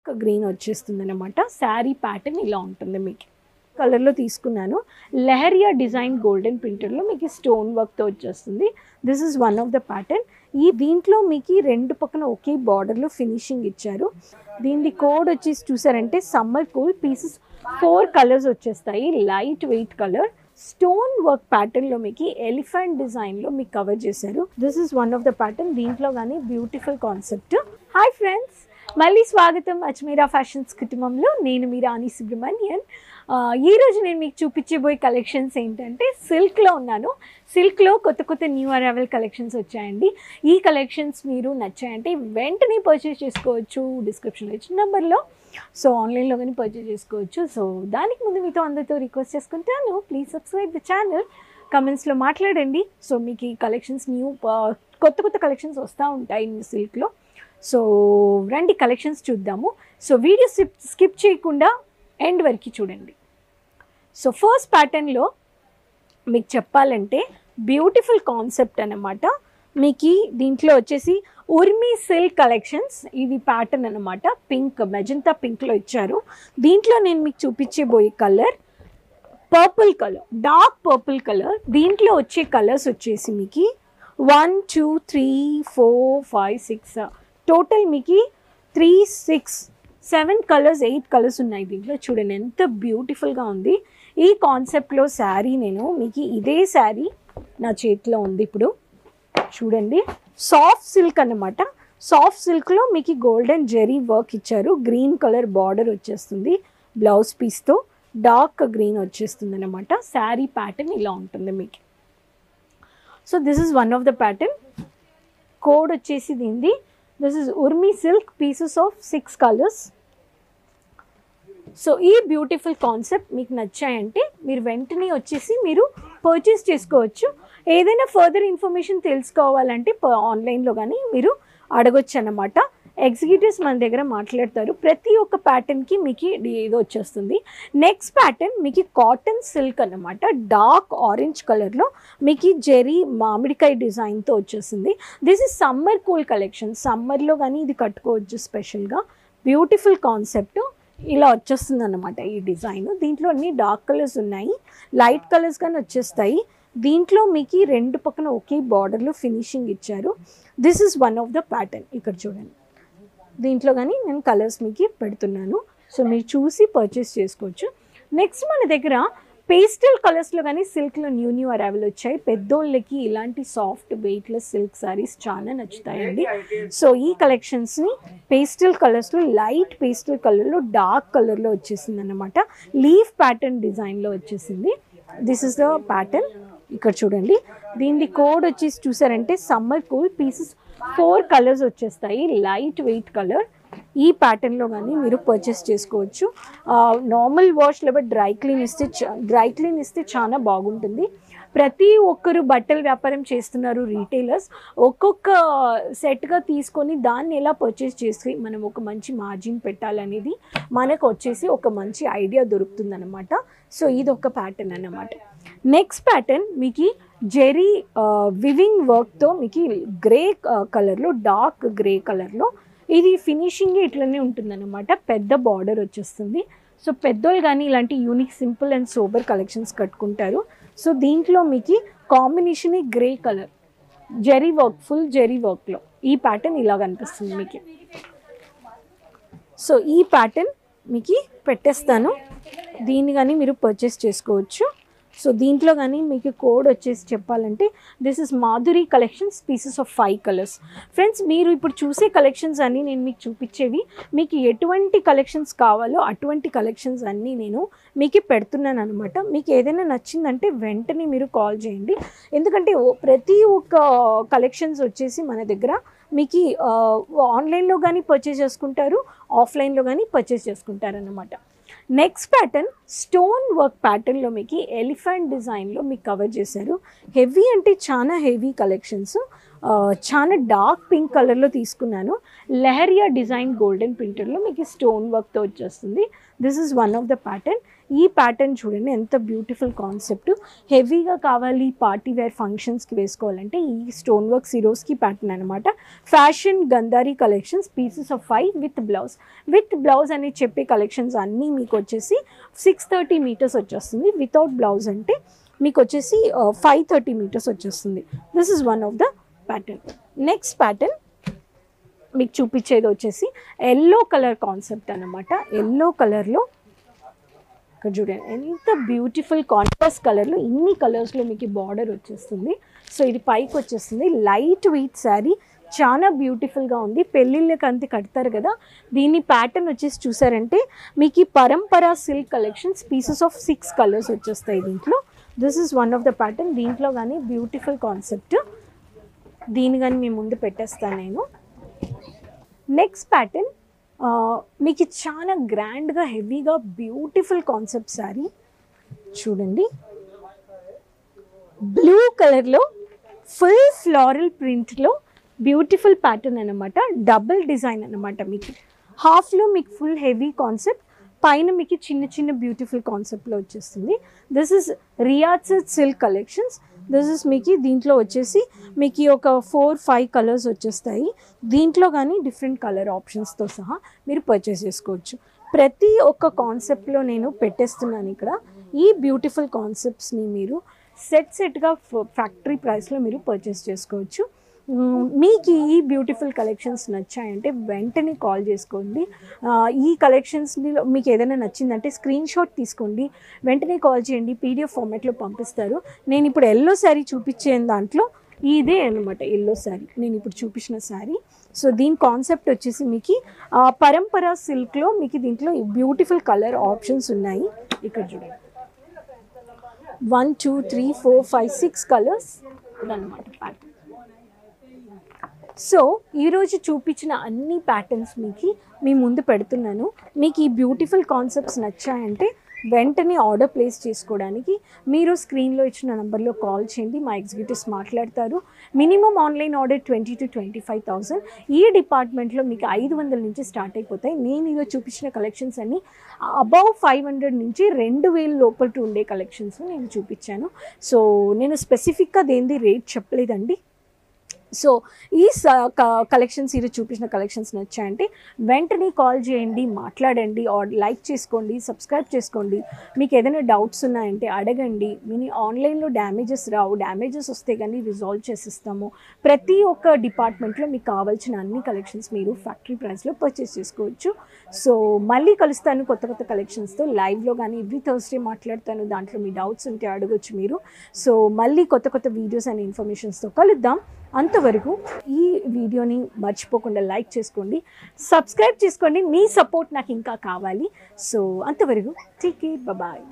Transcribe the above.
Dark green వచ్చేస్తుంది అనమాట. Sari pattern ఇలా ఉంటుంది. మీకు కలర్లో తీసుకున్నాను. లెహరియా డిజైన్ గోల్డెన్ ప్రింటర్లో మీకు స్టోన్ వర్క్తో వచ్చేస్తుంది. This is one of the pattern. దీంట్లో మీకు రెండు పక్కన ఒకే బార్డర్లో ఫినిషింగ్ ఇచ్చారు. దీని కోడ్ వచ్చేసి చూసారంటే సమ్మర్ కూల్ పీసెస్ 4 కలర్స్ వచ్చేస్తాయి. Light weight colour stone work ప్యాటర్న్లో మీకు ఎలిఫెంట్ డిజైన్లో మీకు కవర్ చేశారు. This is one of the pattern. దీంట్లో కానీ బ్యూటిఫుల్ కాన్సెప్ట్. హాయ్ ఫ్రెండ్స్, మళ్ళీ స్వాగతం అజ్మీరా ఫ్యాషన్స్ కుటుంబంలో. నేను మీ రాణి సుబ్రహ్మణ్యన్. ఈరోజు నేను మీకు చూపించబోయే కలెక్షన్స్ ఏంటంటే సిల్క్లో ఉన్నాను. సిల్క్లో కొత్త కొత్త న్యూ అరైవల్ కలెక్షన్స్ వచ్చాయండి. ఈ కలెక్షన్స్ మీరు నచ్చాయంటే వెంటనే పర్చేస్ చేసుకోవచ్చు డిస్క్రిప్షన్లో ఇచ్చిన నెంబర్లో. సో ఆన్లైన్లో కానీ పర్చేస్ చేసుకోవచ్చు. సో దానికి ముందు మీతో అందరితో రిక్వెస్ట్ చేసుకుంటాను, ప్లీజ్ సబ్స్క్రైబ్ ద ఛానల్. కమెంట్స్లో మాట్లాడండి. సో మీకు ఈ కలెక్షన్స్ కొత్త కొత్త కలెక్షన్స్ వస్తూ ఉంటాయి సిల్క్లో. సో రండి కలెక్షన్స్ చూద్దాము. సో వీడియో స్కిప్ చేయకుండా ఎండ్ వరకు చూడండి. సో ఫస్ట్ ప్యాటర్న్లో మీకు చెప్పాలంటే బ్యూటిఫుల్ కాన్సెప్ట్ అన్నమాట. మీకు దీంట్లో వచ్చేసి ఉర్మి సిల్క్ కలెక్షన్స్. ఇది ప్యాటర్న్ అన్నమాట. పింక్, మెజంతా పింక్లో ఇచ్చారు. దీంట్లో నేను మీకు చూపించబోయే colour purple colour, dark purple colour. దీంట్లో వచ్చే కలర్స్ వచ్చేసి మీకు 1 2 3 4 5 6 టోటల్ మీకు 3 6 7 కలర్స్ 8 కలర్స్ ఉన్నాయి దీంట్లో. చూడండి ఎంత బ్యూటిఫుల్గా ఉంది. ఈ కాన్సెప్ట్లో శారీ నేను మీకు ఇదే శారీ నా చేతిలో ఉంది ఇప్పుడు. చూడండి సాఫ్ట్ సిల్క్ అన్నమాట. సాఫ్ట్ సిల్క్లో మీకు గోల్డెన్ జెరీ వర్క్ ఇచ్చారు. గ్రీన్ కలర్ బార్డర్ వచ్చేస్తుంది. బ్లౌజ్ పీస్తో డార్క్ గ్రీన్ వచ్చేస్తుంది అన్నమాట. శారీ ప్యాటర్న్ ఇలా ఉంటుంది మీకు. So this is one of the pattern. Code వచ్చేసి దీనిది. This is ఉర్మి silk pieces of 6 colours. So ఈ బ్యూటిఫుల్ కాన్సెప్ట్ మీకు నచ్చాయంటే మీరు వెంటనే వచ్చేసి మీరు పర్చేస్ చేసుకోవచ్చు. ఏదైనా ఫర్దర్ ఇన్ఫర్మేషన్ తెలుసుకోవాలంటే ఆన్లైన్లో కానీ మీరు అడగొచ్చు అన్నమాట. ఎగ్జిక్యూటివ్స్ మన దగ్గర మాట్లాడతారు. ప్రతి ఒక్క ప్యాటర్న్కి మీకు ఏదో వచ్చేస్తుంది. నెక్స్ట్ ప్యాటర్న్ మీకు కాటన్ సిల్క్ అన్నమాట. డార్క్ ఆరెంజ్ కలర్లో మీకు జెరీ మామిడికాయ డిజైన్తో వచ్చేస్తుంది. This is summer cool collection. సమ్మర్లో కానీ ఇది కట్టుకోవచ్చు స్పెషల్గా. బ్యూటిఫుల్ కాన్సెప్ట్ ఇలా వచ్చేస్తుంది అన్నమాట ఈ డిజైన్. దీంట్లో అన్ని డార్క్ కలర్స్ ఉన్నాయి, లైట్ కలర్స్ కానీ వచ్చేస్తాయి. దీంట్లో మీకు రెండు పక్కన ఒకే బార్డర్లో ఫినిషింగ్ ఇచ్చారు. This is one of the pattern. ఇక్కడ చూడండి, దీంట్లో కానీ నేను కలర్స్ మీకు పెడుతున్నాను. సో మీరు చూసి పర్చేస్ చేసుకోవచ్చు. నెక్స్ట్ మన దగ్గర పేస్టల్ కలర్స్లో కానీ సిల్క్లో న్యూ అరైవల్ వచ్చాయి. పెద్దోళ్ళకి ఇలాంటి సాఫ్ట్ వెయిట్లెస్ సిల్క్ సారీస్ చాలా నచ్చుతాయండి. సో ఈ కలెక్షన్స్ని పేస్టల్ కలర్స్లో, లైట్ పేస్టల్ కలర్లో, డార్క్ కలర్లో వచ్చేసింది అన్నమాట. లీఫ్ ప్యాటర్న్ డిజైన్లో వచ్చేసింది. This is the pattern. ఇక్కడ చూడండి, దీని కోడ్ వచ్చేసి చూసారంటే సమ్మర్ కూల్ పీసెస్ 4 కలర్స్ వచ్చేస్తాయి. Light weight colour. ఈ ప్యాటర్న్లో కానీ మీరు పర్చేస్ చేసుకోవచ్చు. నార్మల్ వాష్ లేదా డ్రై క్లీన్ ఇస్తే చాలా బాగుంటుంది. ప్రతి ఒక్కరు బట్టల వ్యాపారం చేస్తున్నారు రీటైలర్స్. ఒక్కొక్క సెట్గా తీసుకొని దాన్ని ఎలా పర్చేస్ చేసి మనం ఒక మంచి మార్జిన్ పెట్టాలనేది మనకు వచ్చేసి ఒక మంచి ఐడియా దొరుకుతుంది అనమాట. సో ఇది ఒక ప్యాటర్న్ అన్నమాట. నెక్స్ట్ ప్యాటర్న్ మీకు జెరీ వివింగ్ వర్క్తో మీకు గ్రే కలర్లో, డార్క్ గ్రే కలర్లో. ఇది ఫినిషింగ్ ఇట్లనే ఉంటుందన్నమాట. పెద్ద బార్డర్ వచ్చేస్తుంది. సో పెద్దోళ్ళు కానీ ఇలాంటి unique simple and sober collections కట్టుకుంటారు. సో దీంట్లో మీకు combination grey colour zari work, full zari వర్క్లో ఈ ప్యాటర్న్ ఇలా కనిపిస్తుంది మీకు. సో ఈ ప్యాటర్న్ మీకు పెట్టేస్తాను. దీన్ని కానీ మీరు పర్చేస్ చేసుకోవచ్చు. సో దీంట్లో కానీ మీకు కోడ్ వచ్చేసి చెప్పాలంటే this is Madhuri collections pieces of 5 colours. Friends, మీరు ఇప్పుడు చూసే కలెక్షన్స్ అన్నీ నేను మీకు చూపించేవి. మీకు ఎటువంటి కలెక్షన్స్ కావాలో అటువంటి కలెక్షన్స్ అన్నీ నేను మీకు పెడుతున్నాను అనమాట. మీకు ఏదైనా నచ్చిందంటే వెంటనే మీరు కాల్ చేయండి. ఎందుకంటే ప్రతి ఒక్క కలెక్షన్స్ వచ్చేసి మన దగ్గర మీకు ఆన్లైన్లో కానీ పర్చేస్ చేసుకుంటారు, ఆఫ్లైన్లో కానీ పర్చేస్ చేసుకుంటారు అన్నమాట. నెక్స్ట్ ప్యాటర్న్ స్టోన్ వర్క్ ప్యాటర్న్లో మీకు ఎలిఫెంట్ డిజైన్లో మీకు కవర్ చేశారు. హెవీ అంటే చాలా హెవీ కలెక్షన్స్. చాలా డార్క్ పింక్ కలర్లో తీసుకున్నాను. లెహరియా డిజైన్ గోల్డెన్ ప్రింటర్లో మీకు స్టోన్ వర్క్తో వచ్చేస్తుంది. This is one of the pattern. ఈ ప్యాటర్న్ చూడండి ఎంత బ్యూటిఫుల్ కాన్సెప్ట్. హెవీగా కావాలి పార్టీ వేర్ ఫంక్షన్స్కి వేసుకోవాలంటే ఈ స్టోన్ వర్క్ సిరోస్కి ప్యాటర్న్ అనమాట. Fashion Gandhari collections pieces of 5 with blouse అని చెప్పే కలెక్షన్స్ అన్నీ మీకు వచ్చేసి 630 మీటర్స్ వచ్చేస్తుంది. వితౌట్ బ్లౌజ్ అంటే మీకు వచ్చేసి 530 మీటర్స్ వచ్చేస్తుంది. This is one of the pattern. Next pattern మీకు చూపించేది వచ్చేసి ఎల్లో కలర్ కాన్సెప్ట్ అనమాట. ఎల్లో కలర్లో ఇక్కడ చూడండి ఎంత బ్యూటిఫుల్ కాంట్రాస్ట్ కలర్లో ఇన్ని కలర్స్లో మీకు బార్డర్ వచ్చేస్తుంది. సో ఇది పైకి వచ్చేస్తుంది. లైట్ వెయిట్ శారీ, చాలా బ్యూటిఫుల్గా ఉంది. పెళ్ళిళ్ళకి అంతే కడతారు కదా, దీని ప్యాటర్న్ వచ్చేసి చూసారంటే మీకు ఈ Parampara silk collections pieces of 6 colours వచ్చేస్తాయి దీంట్లో. This is one of the pattern. దీంట్లో కానీ బ్యూటిఫుల్ కాన్సెప్ట్, దీని కానీ మీ ముందు పెట్టేస్తాను నేను. నెక్స్ట్ ప్యాటర్న్ మీకు చాలా గ్రాండ్గా హెవీగా బ్యూటిఫుల్ కాన్సెప్ట్ శారీ చూడండి. బ్లూ కలర్లో ఫుల్ ఫ్లోరల్ ప్రింట్లో బ్యూటిఫుల్ ప్యాటర్న్ అనమాట. డబుల్ డిజైన్ అనమాట. మీకు హాఫ్లో మీకు ఫుల్ హెవీ కాన్సెప్ట్, పైన మీకు చిన్న చిన్న బ్యూటిఫుల్ కాన్సెప్ట్లో వచ్చేస్తుంది. This is Riyaz silk collections. This is మీకు దీంట్లో వచ్చేసి మీకు ఒక 4-5 కలర్స్ వచ్చేస్తాయి. దీంట్లో కానీ డిఫరెంట్ కలర్ ఆప్షన్స్తో సహా మీరు పర్చేస్ చేసుకోవచ్చు. ప్రతి ఒక్క కాన్సెప్ట్లో నేను పెట్టేస్తున్నాను ఇక్కడ. ఈ బ్యూటిఫుల్ కాన్సెప్ట్స్ని మీరు సెట్గా ఫ్యాక్టరీ ప్రైస్లో మీరు పర్చేస్ చేసుకోవచ్చు. మీకు ఈ బ్యూటిఫుల్ కలెక్షన్స్ నచ్చాయంటే వెంటనే కాల్ చేసుకోండి. ఈ కలెక్షన్స్లో మీకు ఏదైనా నచ్చిందంటే స్క్రీన్ షాట్ తీసుకోండి, వెంటనే కాల్ చేయండి. పీడిఎఫ్ ఫార్మాట్లో పంపిస్తారు. నేను ఇప్పుడు ఎల్లో శారీ చూపించే దాంట్లో ఇదే అనమాట ఎల్లో శారీ, నేను ఇప్పుడు చూపించిన శారీ. సో దీని కాన్సెప్ట్ వచ్చేసి మీకు పరంపరా సిల్క్లో మీకు దీంట్లో బ్యూటిఫుల్ కలర్ ఆప్షన్స్ ఉన్నాయి. ఇక్కడ చూడండి 1 2 3 4 5 6 కలర్స్ ఇదన్నమాట ప్యాటర్న్. సో ఈరోజు చూపించిన అన్ని ప్యాటర్న్స్ మీ ముందు పెడుతున్నాను. మీకు ఈ బ్యూటిఫుల్ కాన్సెప్ట్స్ నచ్చాయంటే వెంటనే ఆర్డర్ ప్లేస్ చేసుకోవడానికి మీరు స్క్రీన్లో ఇచ్చిన నెంబర్లో కాల్ చేయండి. మా ఎగ్జిక్యూటివ్స్ మాట్లాడతారు. Minimum online order 20,000 to 25,000. ఈ డిపార్ట్మెంట్లో మీకు 500 నుంచి స్టార్ట్ అయిపోతాయి. నేను ఈరోజు చూపించిన కలెక్షన్స్ అన్నీ అబౌవ్ 500 నుంచి 2,000 లోపల ఉండే కలెక్షన్స్ నేను చూపించాను. సో నేను స్పెసిఫిక్గా దేనిది రేట్ చెప్పలేదండి. సో ఈ కలెక్షన్స్ ఈరోజు చూపించిన కలెక్షన్స్ నచ్చాయంటే వెంటనే కాల్ చేయండి, మాట్లాడండి, లైక్ చేసుకోండి, సబ్స్క్రైబ్ చేసుకోండి. మీకు ఏదైనా డౌట్స్ ఉన్నాయంటే అడగండి. మీ ఆన్లైన్లో డ్యామేజెస్ రావు, డ్యామేజెస్ వస్తే కానీ రిజాల్వ్ చేసిస్తాము. ప్రతి ఒక్క డిపార్ట్మెంట్లో మీకు కావాల్సిన అన్ని కలెక్షన్స్ మీరు ఫ్యాక్టరీ ప్రైస్లో పర్చేస్ చేసుకోవచ్చు. సో మళ్ళీ కలుస్తాను కొత్త కలెక్షన్స్తో. లైవ్లో కానీ ఎవ్రీ థర్స్డే మాట్లాడతాను. దాంట్లో మీ డౌట్స్ ఉంటే అడగొచ్చు మీరు. సో మళ్ళీ కొత్త వీడియోస్ అండ్ ఇన్ఫర్మేషన్స్తో కలుద్దాం. అంతవరకు ఈ వీడియోని మర్చిపోకుండా లైక్ చేసుకోండి, సబ్స్క్రైబ్ చేసుకోండి. మీ సపోర్ట్ నాకు ఇంకా కావాలి. సో అంతవరకు టేక్ కేర్, బాయ్.